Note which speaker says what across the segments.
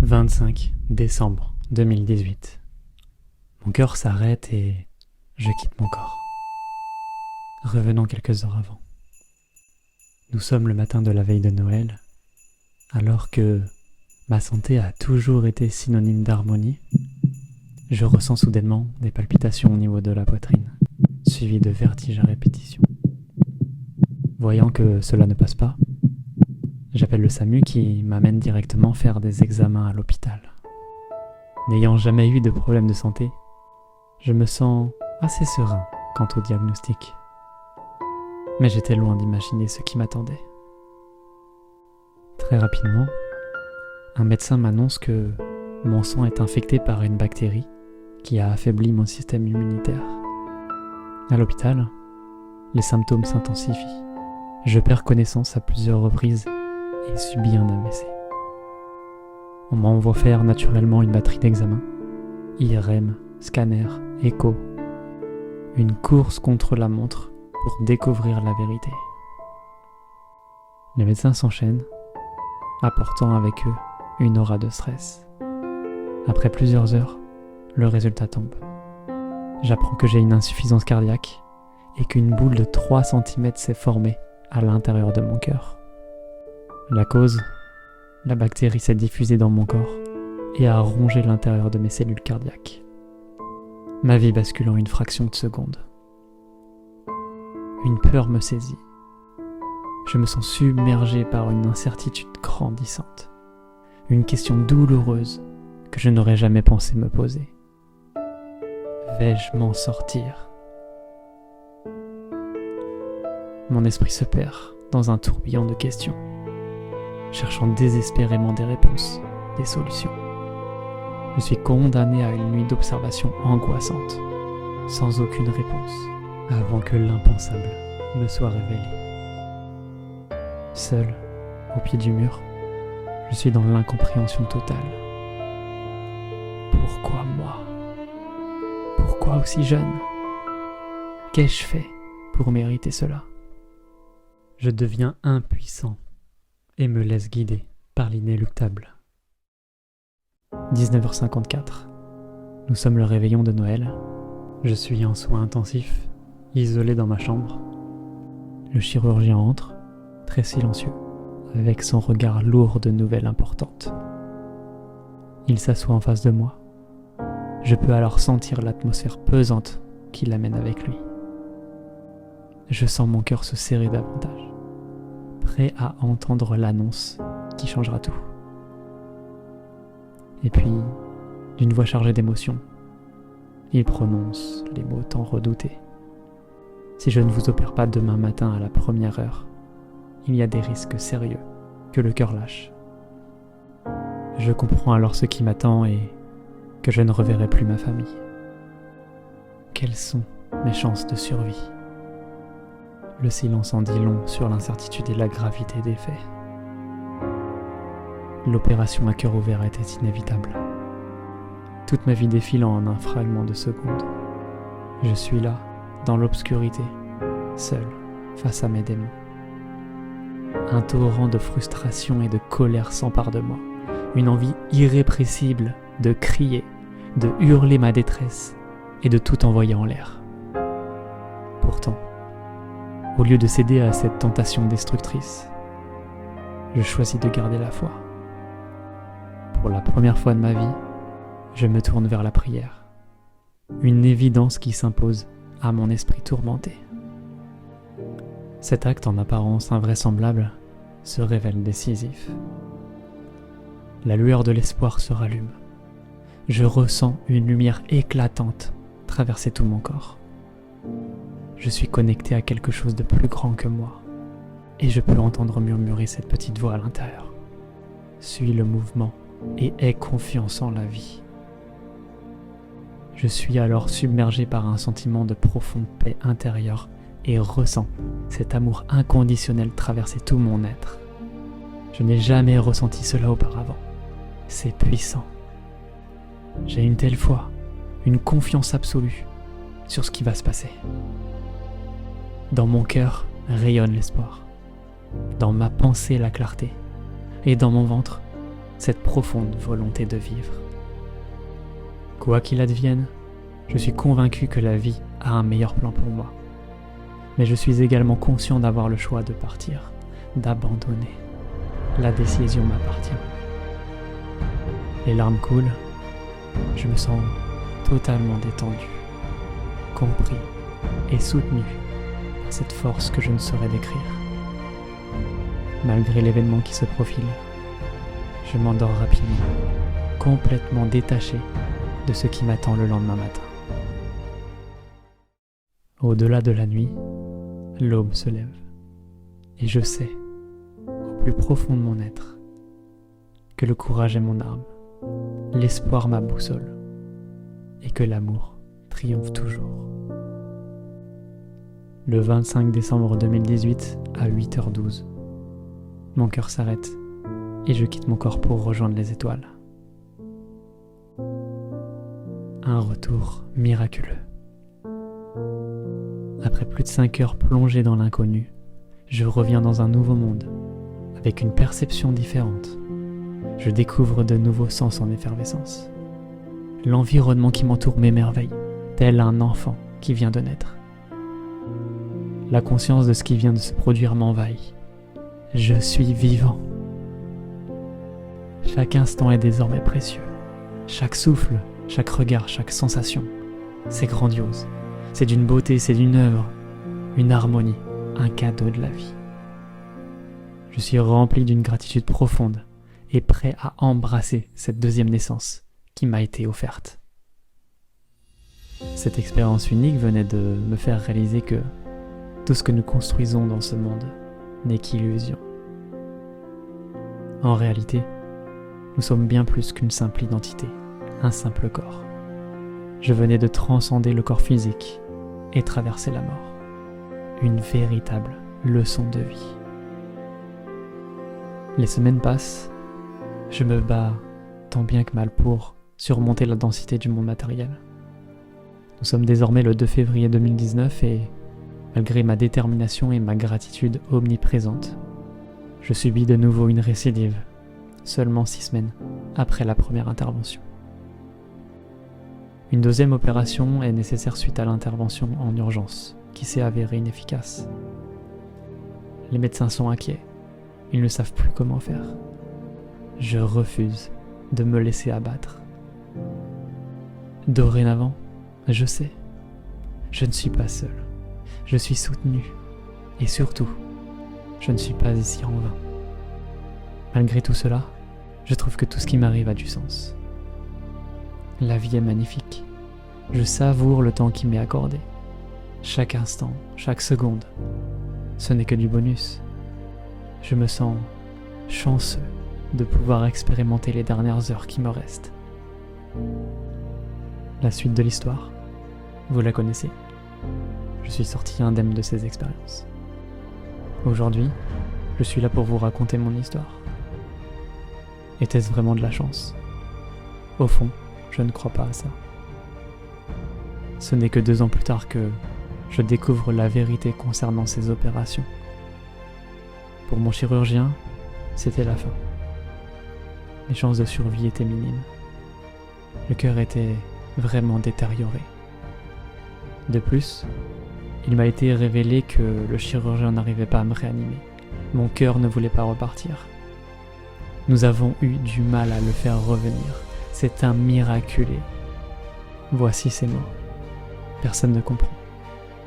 Speaker 1: 25 décembre 2018. Mon cœur s'arrête et je quitte mon corps. Revenons quelques heures avant. Nous sommes le matin de la veille de Noël, alors que ma santé a toujours été synonyme d'harmonie. Je ressens soudainement des palpitations au niveau de la poitrine, suivies de vertiges à répétition. Voyant que cela ne passe pas, j'appelle le SAMU qui m'amène directement faire des examens à l'hôpital. N'ayant jamais eu de problème de santé, je me sens assez serein quant au diagnostic. Mais j'étais loin d'imaginer ce qui m'attendait. Très rapidement, un médecin m'annonce que mon sang est infecté par une bactérie qui a affaibli mon système immunitaire. À l'hôpital, les symptômes s'intensifient. Je perds connaissance à plusieurs reprises et subis un AVC. On m'envoie faire naturellement une batterie d'examens, IRM, scanner, écho, une course contre la montre pour découvrir la vérité. Les médecins s'enchaînent, apportant avec eux une aura de stress. Après plusieurs heures, le résultat tombe. J'apprends que j'ai une insuffisance cardiaque et qu'une boule de 3 cm s'est formée à l'intérieur de mon cœur. La cause, la bactérie s'est diffusée dans mon corps et a rongé l'intérieur de mes cellules cardiaques. Ma vie bascule en une fraction de seconde. Une peur me saisit. Je me sens submergé par une incertitude grandissante. Une question douloureuse que je n'aurais jamais pensé me poser. Vais-je m'en sortir ? Mon esprit se perd dans un tourbillon de questions, cherchant désespérément des réponses, des solutions. Je suis condamné à une nuit d'observation angoissante, sans aucune réponse, avant que l'impensable me soit révélé. Seul, au pied du mur, je suis dans l'incompréhension totale. Pourquoi moi ? Pourquoi aussi jeune ? Qu'ai-je fait pour mériter cela ? Je deviens impuissant et me laisse guider par l'inéluctable. 19h54. Nous sommes le réveillon de Noël. Je suis en soins intensifs, isolé dans ma chambre. Le chirurgien entre, très silencieux, avec son regard lourd de nouvelles importantes. Il s'assoit en face de moi. Je peux alors sentir l'atmosphère pesante qui l'amène avec lui. Je sens mon cœur se serrer davantage, prêt à entendre l'annonce qui changera tout. Et puis, d'une voix chargée d'émotion, il prononce les mots tant redoutés. Si je ne vous opère pas demain matin à la première heure, il y a des risques sérieux que le cœur lâche. Je comprends alors ce qui m'attend et que je ne reverrai plus ma famille. Quelles sont mes chances de survie ? Le silence en dit long sur l'incertitude et la gravité des faits. L'opération à cœur ouvert était inévitable. Toute ma vie défile en un fragment de seconde. Je suis là, dans l'obscurité, seul, face à mes démons. Un torrent de frustration et de colère s'empare de moi. Une envie irrépressible de crier, de hurler ma détresse et de tout envoyer en l'air. Pourtant, au lieu de céder à cette tentation destructrice, je choisis de garder la foi. Pour la première fois de ma vie, je me tourne vers la prière. Une évidence qui s'impose à mon esprit tourmenté. Cet acte en apparence invraisemblable se révèle décisif. La lueur de l'espoir se rallume. Je ressens une lumière éclatante traverser tout mon corps. Je suis connecté à quelque chose de plus grand que moi, et je peux entendre murmurer cette petite voix à l'intérieur. Suis le mouvement et aie confiance en la vie. Je suis alors submergé par un sentiment de profonde paix intérieure et ressens cet amour inconditionnel traverser tout mon être. Je n'ai jamais ressenti cela auparavant. C'est puissant. J'ai une telle foi, une confiance absolue sur ce qui va se passer. Dans mon cœur rayonne l'espoir, dans ma pensée la clarté, et dans mon ventre cette profonde volonté de vivre. Quoi qu'il advienne, je suis convaincu que la vie a un meilleur plan pour moi. Mais je suis également conscient d'avoir le choix de partir, d'abandonner. La décision m'appartient. Les larmes coulent, je me sens totalement détendu, compris et soutenu par cette force que je ne saurais décrire. Malgré l'événement qui se profile, je m'endors rapidement, complètement détaché de ce qui m'attend le lendemain matin. Au-delà de la nuit, l'aube se lève, et je sais, au plus profond de mon être, que le courage est mon arme, l'espoir ma boussole, et que l'amour triomphe toujours. Le 25 décembre 2018 à 8h12, mon cœur s'arrête et je quitte mon corps pour rejoindre les étoiles. Un retour miraculeux. Après plus de 5 heures plongées dans l'inconnu, je reviens dans un nouveau monde, avec une perception différente. Je découvre de nouveaux sens en effervescence. L'environnement qui m'entoure m'émerveille, tel un enfant qui vient de naître. La conscience de ce qui vient de se produire m'envahit. Je suis vivant. Chaque instant est désormais précieux. Chaque souffle, chaque regard, chaque sensation, c'est grandiose. C'est d'une beauté, c'est d'une œuvre, une harmonie, un cadeau de la vie. Je suis rempli d'une gratitude profonde et prêt à embrasser cette deuxième naissance qui m'a été offerte. Cette expérience unique venait de me faire réaliser que tout ce que nous construisons dans ce monde n'est qu'illusion. En réalité, nous sommes bien plus qu'une simple identité, un simple corps. Je venais de transcender le corps physique et traverser la mort. Une véritable leçon de vie. Les semaines passent, je me bats tant bien que mal pour surmonter la densité du monde matériel. Nous sommes désormais le 2 février 2019 et, malgré ma détermination et ma gratitude omniprésente, je subis de nouveau une récidive, seulement 6 semaines après la première intervention. Une deuxième opération est nécessaire suite à l'intervention en urgence, qui s'est avérée inefficace. Les médecins sont inquiets, ils ne savent plus comment faire. Je refuse de me laisser abattre. Dorénavant, je sais, je ne suis pas seul, je suis soutenu, et surtout, je ne suis pas ici en vain. Malgré tout cela, je trouve que tout ce qui m'arrive a du sens. La vie est magnifique. Je savoure le temps qui m'est accordé. Chaque instant, chaque seconde, ce n'est que du bonus. Je me sens chanceux de pouvoir expérimenter les dernières heures qui me restent. La suite de l'histoire, vous la connaissez. Je suis sorti indemne de ces expériences. Aujourd'hui, je suis là pour vous raconter mon histoire. Était-ce vraiment de la chance ? Au fond, je ne crois pas à ça. Ce n'est que 2 ans plus tard que je découvre la vérité concernant ces opérations. Pour mon chirurgien, c'était la fin. Mes chances de survie étaient minimes. Le cœur était vraiment détérioré. De plus, il m'a été révélé que le chirurgien n'arrivait pas à me réanimer. Mon cœur ne voulait pas repartir. Nous avons eu du mal à le faire revenir. C'est un miraculé. Voici ses mots. Personne ne comprend,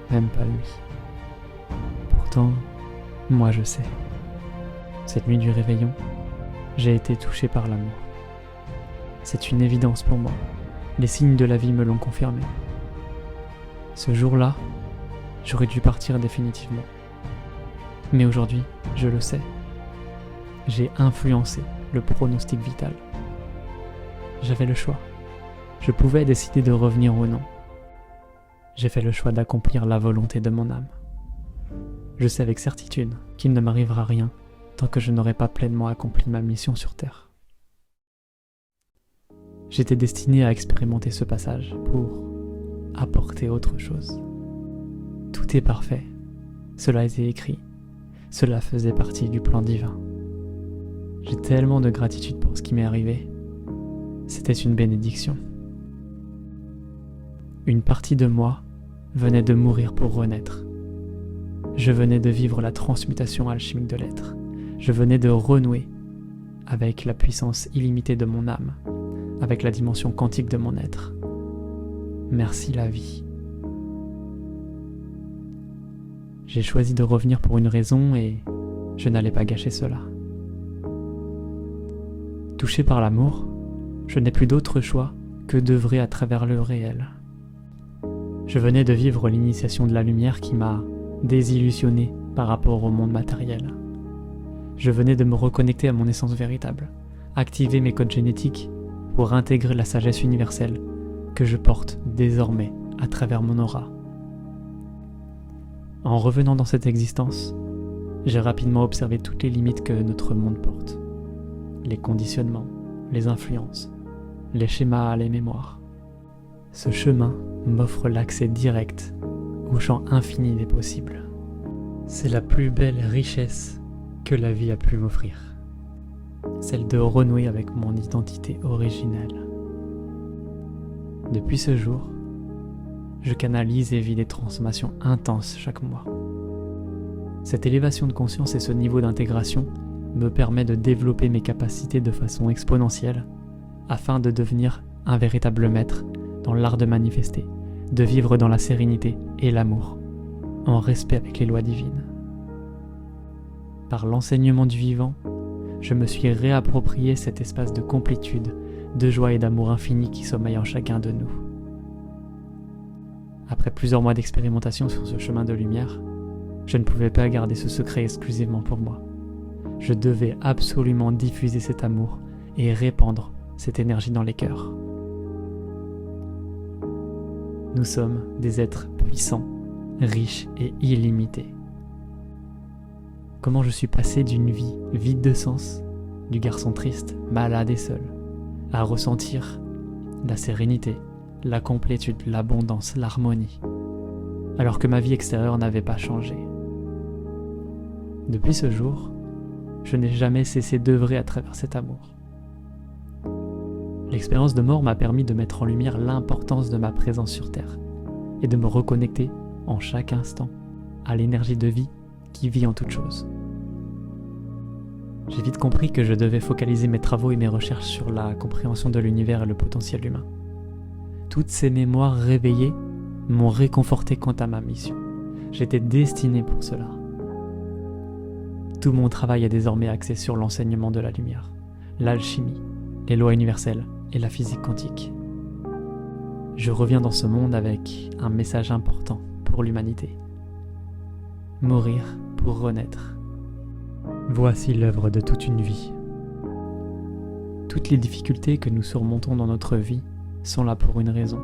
Speaker 1: même pas lui. Pourtant, moi je sais. Cette nuit du réveillon, j'ai été touché par l'amour. C'est une évidence pour moi. Les signes de la vie me l'ont confirmé. Ce jour-là, j'aurais dû partir définitivement. Mais aujourd'hui, je le sais. J'ai influencé le pronostic vital. J'avais le choix. Je pouvais décider de revenir ou non. J'ai fait le choix d'accomplir la volonté de mon âme. Je sais avec certitude qu'il ne m'arrivera rien tant que je n'aurai pas pleinement accompli ma mission sur Terre. J'étais destiné à expérimenter ce passage pour apporter autre chose. Tout est parfait. Cela a été écrit. Cela faisait partie du plan divin. J'ai tellement de gratitude pour ce qui m'est arrivé. C'était une bénédiction. Une partie de moi venait de mourir pour renaître. Je venais de vivre la transmutation alchimique de l'être. Je venais de renouer avec la puissance illimitée de mon âme, avec la dimension quantique de mon être. Merci la vie. J'ai choisi de revenir pour une raison et je n'allais pas gâcher cela. Touché par l'amour, je n'ai plus d'autre choix que d'œuvrer à travers le réel. Je venais de vivre l'initiation de la lumière qui m'a désillusionné par rapport au monde matériel. Je venais de me reconnecter à mon essence véritable, activer mes codes génétiques pour intégrer la sagesse universelle que je porte désormais à travers mon aura. En revenant dans cette existence, j'ai rapidement observé toutes les limites que notre monde porte. Les conditionnements, les influences, les schémas, les mémoires. Ce chemin m'offre l'accès direct au champ infini des possibles. C'est la plus belle richesse que la vie a pu m'offrir. Celle de renouer avec mon identité originelle. Depuis ce jour, je canalise et vis des transformations intenses chaque mois. Cette élévation de conscience et ce niveau d'intégration me permet de développer mes capacités de façon exponentielle afin de devenir un véritable maître dans l'art de manifester, de vivre dans la sérénité et l'amour, en respect avec les lois divines. Par l'enseignement du vivant, je me suis réapproprié cet espace de complétude, de joie et d'amour infini qui sommeille en chacun de nous. Après plusieurs mois d'expérimentation sur ce chemin de lumière, je ne pouvais pas garder ce secret exclusivement pour moi. Je devais absolument diffuser cet amour et répandre cette énergie dans les cœurs. Nous sommes des êtres puissants, riches et illimités. Comment je suis passé d'une vie vide de sens, du garçon triste, malade et seul, à ressentir la sérénité, la complétude, l'abondance, l'harmonie, alors que ma vie extérieure n'avait pas changé. Depuis ce jour, je n'ai jamais cessé d'œuvrer à travers cet amour. L'expérience de mort m'a permis de mettre en lumière l'importance de ma présence sur Terre et de me reconnecter en chaque instant à l'énergie de vie qui vit en toute chose. J'ai vite compris que je devais focaliser mes travaux et mes recherches sur la compréhension de l'univers et le potentiel humain. Toutes ces mémoires réveillées m'ont réconforté quant à ma mission. J'étais destiné pour cela. Tout mon travail est désormais axé sur l'enseignement de la lumière, l'alchimie, les lois universelles et la physique quantique. Je reviens dans ce monde avec un message important pour l'humanité. Mourir pour renaître. Voici l'œuvre de toute une vie. Toutes les difficultés que nous surmontons dans notre vie sont là pour une raison,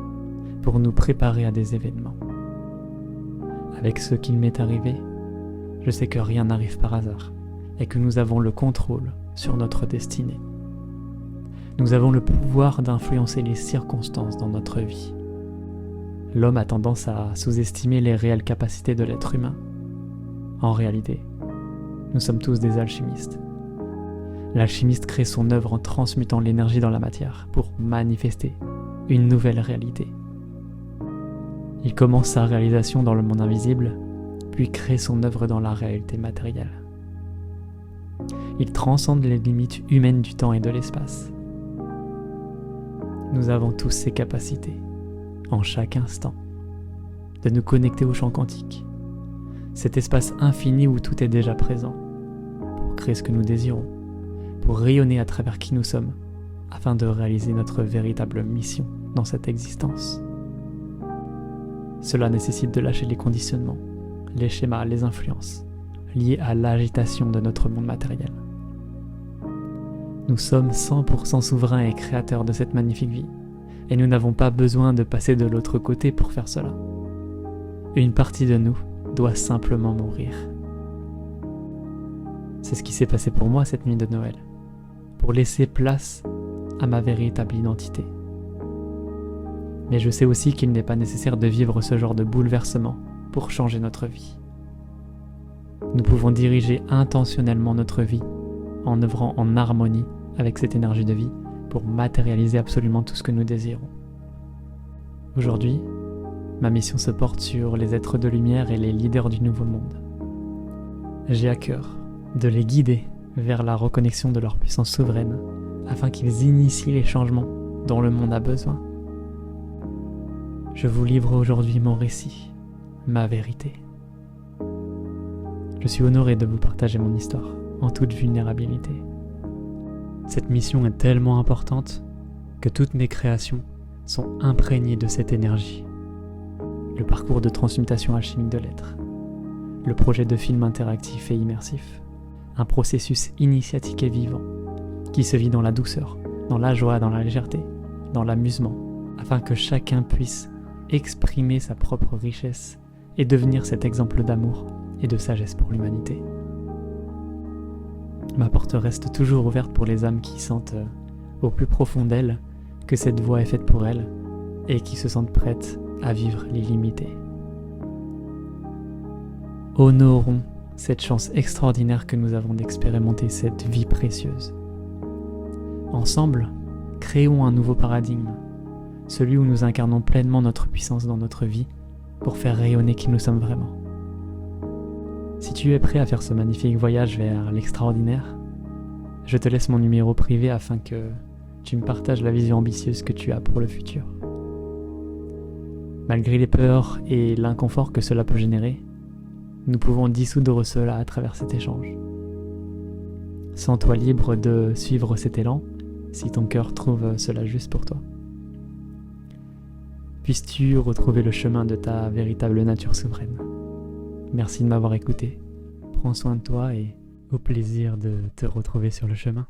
Speaker 1: pour nous préparer à des événements. Avec ce qu'il m'est arrivé, je sais que rien n'arrive par hasard et que nous avons le contrôle sur notre destinée. Nous avons le pouvoir d'influencer les circonstances dans notre vie. L'homme a tendance à sous-estimer les réelles capacités de l'être humain. En réalité, nous sommes tous des alchimistes. L'alchimiste crée son œuvre en transmutant l'énergie dans la matière pour manifester une nouvelle réalité. Il commence sa réalisation dans le monde invisible, puis crée son œuvre dans la réalité matérielle. Il transcende les limites humaines du temps et de l'espace. Nous avons tous ces capacités, en chaque instant, de nous connecter au champ quantique, cet espace infini où tout est déjà présent, pour créer ce que nous désirons, pour rayonner à travers qui nous sommes, afin de réaliser notre véritable mission dans cette existence. Cela nécessite de lâcher les conditionnements, les schémas, les influences, liés à l'agitation de notre monde matériel. Nous sommes 100% souverains et créateurs de cette magnifique vie, et nous n'avons pas besoin de passer de l'autre côté pour faire cela. Une partie de nous doit simplement mourir. C'est ce qui s'est passé pour moi cette nuit de Noël, pour laisser place à ma véritable identité. Mais je sais aussi qu'il n'est pas nécessaire de vivre ce genre de bouleversement pour changer notre vie. Nous pouvons diriger intentionnellement notre vie en œuvrant en harmonie avec cette énergie de vie pour matérialiser absolument tout ce que nous désirons. Aujourd'hui, ma mission se porte sur les êtres de lumière et les leaders du nouveau monde. J'ai à cœur de les guider vers la reconnexion de leur puissance souveraine afin qu'ils initient les changements dont le monde a besoin. Je vous livre aujourd'hui mon récit, ma vérité. Je suis honoré de vous partager mon histoire en toute vulnérabilité. Cette mission est tellement importante que toutes mes créations sont imprégnées de cette énergie. Le parcours de transmutation alchimique de l'être, le projet de film interactif et immersif, un processus initiatique et vivant qui se vit dans la douceur, dans la joie, dans la légèreté, dans l'amusement, afin que chacun puisse exprimer sa propre richesse et devenir cet exemple d'amour et de sagesse pour l'humanité. Ma porte reste toujours ouverte pour les âmes qui sentent au plus profond d'elles que cette voie est faite pour elles et qui se sentent prêtes à vivre l'illimité. Honorons cette chance extraordinaire que nous avons d'expérimenter cette vie précieuse. Ensemble, créons un nouveau paradigme, celui où nous incarnons pleinement notre puissance dans notre vie pour faire rayonner qui nous sommes vraiment. Si tu es prêt à faire ce magnifique voyage vers l'extraordinaire, je te laisse mon numéro privé afin que tu me partages la vision ambitieuse que tu as pour le futur. Malgré les peurs et l'inconfort que cela peut générer, nous pouvons dissoudre cela à travers cet échange. Sens-toi libre de suivre cet élan si ton cœur trouve cela juste pour toi. Puisses-tu retrouver le chemin de ta véritable nature souveraine. Merci de m'avoir écouté. Prends soin de toi et au plaisir de te retrouver sur le chemin.